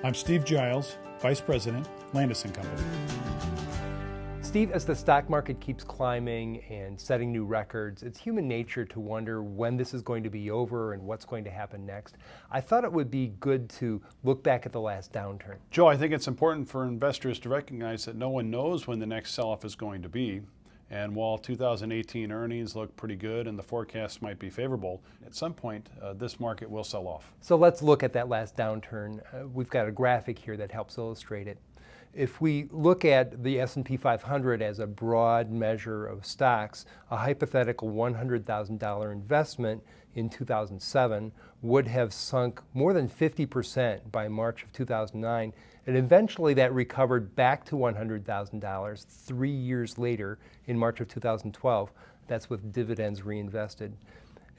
I'm Steve Giles, Vice President, Landaas Company. Steve, as the stock market keeps climbing and setting new records, it's human nature to wonder when this is going to be over and what's going to happen next. I thought it would be good to look back at the last downturn. Joe, I think it's important for investors to recognize that no one knows when the next sell-off is going to be. And while 2018 earnings look pretty good and the forecasts might be favorable, at some point this market will sell off. So let's look at that last downturn. We've got a graphic here that helps illustrate it. If we look at the S&P 500 as a broad measure of stocks, a hypothetical $100,000 investment in 2007 would have sunk more than 50% by March of 2009, and eventually that recovered back to $100,000 3 years later in March of 2012. That's with dividends reinvested.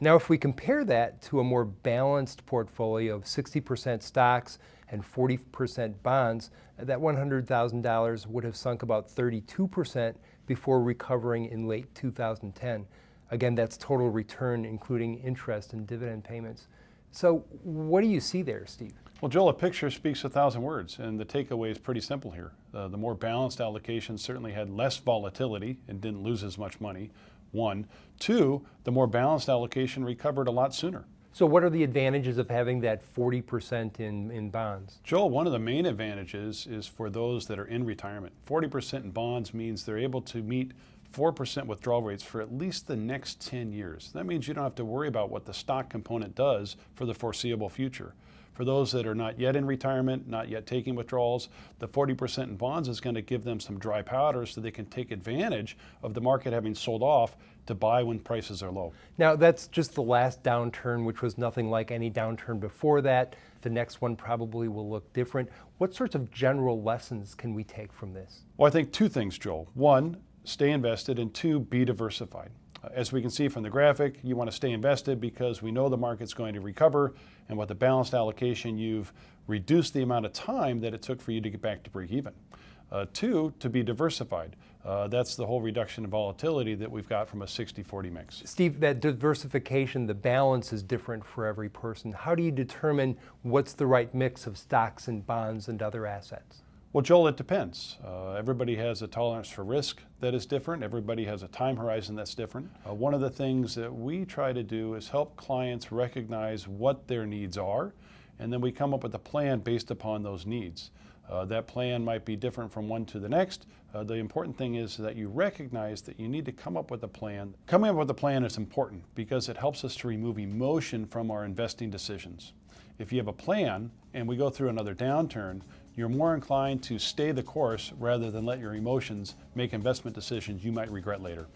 Now, if we compare that to a more balanced portfolio of 60% stocks and 40% bonds, that $100,000 would have sunk about 32% before recovering in late 2010. Again, that's total return, including interest and dividend payments. So what do you see there, Steve? Well, Joel, a picture speaks 1,000 words, and the takeaway is pretty simple here. The more balanced allocation certainly had less volatility and didn't lose as much money. One. Two, the more balanced allocation recovered a lot sooner. So what are the advantages of having that 40% in bonds? Joel, one of the main advantages is for those that are in retirement. 40% in bonds means they're able to meet 4% withdrawal rates for at least the next 10 years. That means you don't have to worry about what the stock component does for the foreseeable future. For those that are not yet in retirement, not yet taking withdrawals, the 40% in bonds is going to give them some dry powder so they can take advantage of the market having sold off to buy when prices are low. Now, that's just the last downturn, which was nothing like any downturn before that. The next one probably will look different. What sorts of general lessons can we take from this? Well, I think two things, Joel. One, stay invested, and two, be diversified. As we can see from the graphic, you want to stay invested because we know the market's going to recover, and with the balanced allocation, you've reduced the amount of time that it took for you to get back to break even. Two, to be diversified. That's the whole reduction in volatility that we've got from a 60-40 mix. Steve, that diversification, the balance is different for every person. How do you determine what's the right mix of stocks and bonds and other assets? Well, Joel, it depends. Everybody has a tolerance for risk that is different. Everybody has a time horizon that's different. One of the things that we try to do is help clients recognize what their needs are, and then we come up with a plan based upon those needs. That plan might be different from one to the next. The important thing is that you recognize that you need to come up with a plan. Coming up with a plan is important because it helps us to remove emotion from our investing decisions. If you have a plan and we go through another downturn, you're more inclined to stay the course rather than let your emotions make investment decisions you might regret later.